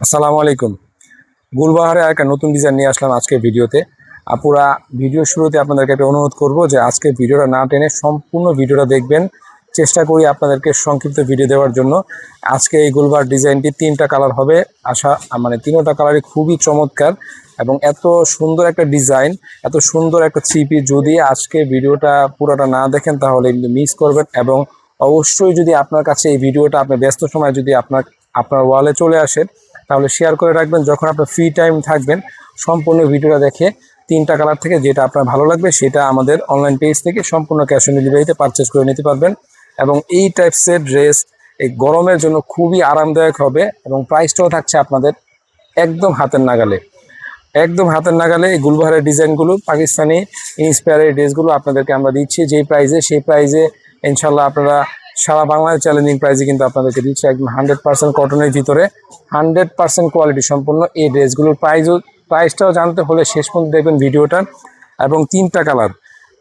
আসসালামু আলাইকুম। গুলবাহারে একটা নতুন ডিজাইন নিয়ে আসলাম আজকের ভিডিওতে। আপুরা, ভিডিও শুরুতে আপনাদেরকে একটা অনুরোধ করব যে আজকে ভিডিওটা না টেনে সম্পূর্ণ ভিডিওটা দেখবেন। চেষ্টা করি আপনাদেরকে সংক্ষিপ্ত ভিডিও দেওয়ার জন্য। আজকে এই গুলবাহার ডিজাইনটি 3টা কালার হবে। মানে 3টা কালারই খুবই চমৎকার এবং এত সুন্দর একটা ডিজাইন, এত সুন্দর একটা থ্রি পিস। যদি আজকে ভিডিওটা পুরোটা না দেখেন তাহলে কিন্তু মিস করবেন। এবং অবশ্যই যদি আপনার কাছে এই ভিডিওটা আপনার ব্যস্ত সময় যদি আপনার ওয়ালে চলে আসে তাহলে শেয়ার করে রাখবেন। যখন আপনার ফ্রি টাইম থাকবেন সম্পূর্ণ ভিডিওটা দেখে 3টা কালার থেকে যেটা আপনার ভালো লাগবে সেটা আমাদের অনলাইন পেজ থেকে সম্পূর্ণ ক্যাশ অন ডেলিভারিতে পারচেস করে নিতে পারবেন। এবং এই টাইপসের ড্রেস এই গরমের জন্য খুবই আরামদায়ক হবে এবং প্রাইসটাও থাকছে আপনাদের একদম হাতের নাগালে। একদম হাতের নাগালে এই গুলবাহারের ডিজাইনগুলো, পাকিস্তানি ইন্সপায়ারের ড্রেসগুলো আপনাদেরকে আমরা দিচ্ছি যেই প্রাইসে, সেই প্রাইসে ইনশাল্লাহ আপনারা সারা বাংলায় চ্যালেঞ্জিং প্রাইসে কিন্তু আপনাদেরকে দিচ্ছে একদম 100% কটনের ভিতরে 100% কোয়ালিটি সম্পন্ন এই ড্রেসগুলোর প্রাইসটাও জানতে হলে শেষ পর্যন্ত দেখবেন ভিডিওটা। এবং 3টা কালার,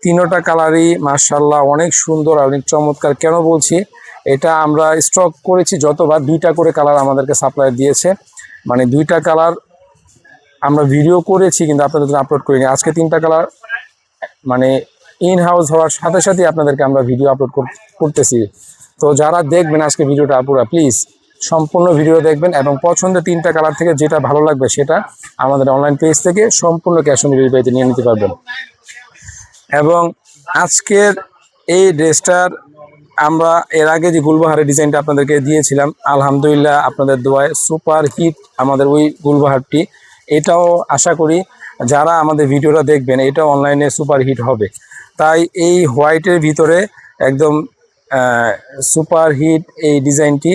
3টা কালারই মাশাআল্লাহ অনেক সুন্দর, অনেক চমৎকার। কেন বলছি এটা, আমরা স্টক করেছি যতবার 2টা করে কালার আমাদেরকে সাপ্লাই দিয়েছে, মানে 2টা কালার আমরা ভিডিও করেছি কিন্তু আপনাদের জন্য আপলোড করিনি। আজকে 3টা কালার মানে ইন হাউস হওয়ার সাথে সাথে আপনাদেরকে আমরা ভিডিও আপলোড করতেছি। তো যারা দেখবেন আজকে ভিডিওটা আপুরা প্লিজ সম্পূর্ণ ভিডিও দেখবেন এবং পছন্দের 3টা কালার থেকে যেটা ভালো লাগবে সেটা আমাদের অনলাইন পেজ থেকে সম্পূর্ণ ক্যাশ অন ডেলিভারিতে নিয়ে নিতে পারবেন। এবং আজকের এই ড্রেসটার আমরা এর আগে যে গুলবাহারের ডিজাইনটা আপনাদেরকে দিয়েছিলাম, আলহামদুলিল্লাহ আপনাদের দোয়ায় সুপার হিট আমাদের ওই গুলবাহারটি। এটাও আশা করি যারা আমাদের ভিডিওটা দেখবেন এটাও অনলাইনে সুপার হিট হবে। তাই এই হোয়াইটের ভিতরে একদম সুপার হিট এই ডিজাইনটি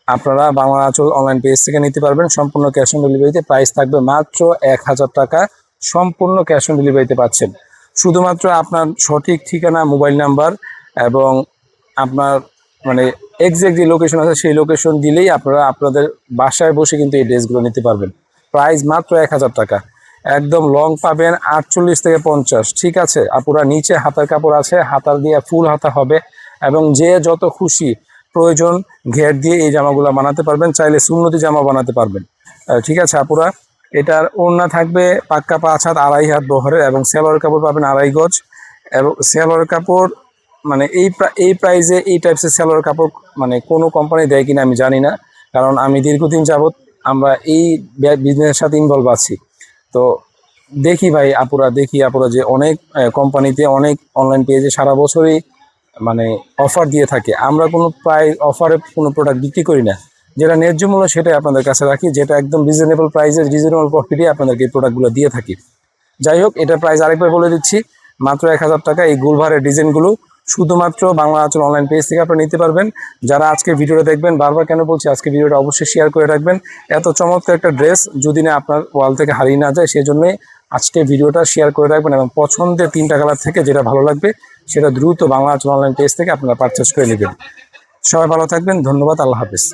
আপনারা বাংলা আঁচল অনলাইন পেজ থেকে নিতে পারবেন সম্পূর্ণ ক্যাশ অন ডেলিভারিতে। প্রাইস থাকবে মাত্র 1000 টাকা, সম্পূর্ণ ক্যাশ অন ডেলিভারিতে পাচ্ছেন। শুধুমাত্র আপনার সঠিক ঠিকানা, মোবাইল নাম্বার এবং আপনার মানে এক্সাক্ট যে লোকেশন আছে সেই লোকেশন দিলেই আপনারা আপনাদের বাসায় বসে কিন্তু এই ড্রেসগুলো নিতে পারবেন। প্রাইস মাত্র 1000 টাকা। একদম লং পাবেন 48 থেকে 50। ঠিক আছে আপুরা, নিচে হাতার কাপড় আছে, হাতার দিয়ে ফুল হাতা হবে এবং যে যত খুশি প্রয়োজন ঘের দিয়ে এই জামাগুলো বানাতে পারবেন, চাইলে সুন্নতি জামা বানাতে পারবেন। ঠিক আছে আপুরা, এটার ওড়না থাকবে পাক্কা 5 হাত 2.5 হাত বহরের এবং সেলোয়ার কাপড় পাবেন 2.5 গজ। এবং সেলোয়ার কাপড় মানে এই প্রাইসে এই টাইপসের সেলোয়ার কাপড় মানে কোনো কোম্পানি দেয় কিনা আমি জানি না, কারণ আমি দীর্ঘদিন যাবৎ আমরা এই বিজনেসের সাথে ইনভলভ আছি। তো দেখি আপুরা যে অনেক কোম্পানিতে অনেক অনলাইন পেজে সারা বছরই মানে অফার দিয়ে থাকে। আমরা কোনো অফারে কোনো প্রোডাক্ট বিক্রি করি না, যেটা ন্যায্য মূল্য সেটাই আপনাদের কাছে রাখি, যেটা একদম রিজনেবল প্রাইসে রিজনেবল প্রফিটে আপনাদেরকে এই প্রোডাক্টগুলো দিয়ে থাকি। যাই হোক, এটার প্রাইস আরেকবার বলে দিচ্ছি, মাত্র 1000 টাকা। এই গুলবাহারের ডিজাইনগুলো শুধুমাত্র বাংলা আঁচল অনলাইন পেজ থেকে আপনারা নিতে পারবেন। যারা আজকে ভিডিওটা দেখবেন, বারবার কেন বলছি আজকে ভিডিওটা অবশ্যই শেয়ার করে রাখবেন। এত চমৎকার একটা ড্রেস যদি না আপনার ওয়াল থেকে হারিয়ে না যায় সেজন্যই আজকে ভিডিওটা শেয়ার করে রাখবেন এবং পছন্দের 3টা কালার থেকে যেটা ভালো লাগবে সেটা দ্রুত বাংলা আঁচল অনলাইন পেজ থেকে আপনারা পারচেস করে নেবেন। সবাই ভালো থাকবেন, ধন্যবাদ, আল্লাহ হাফেজ।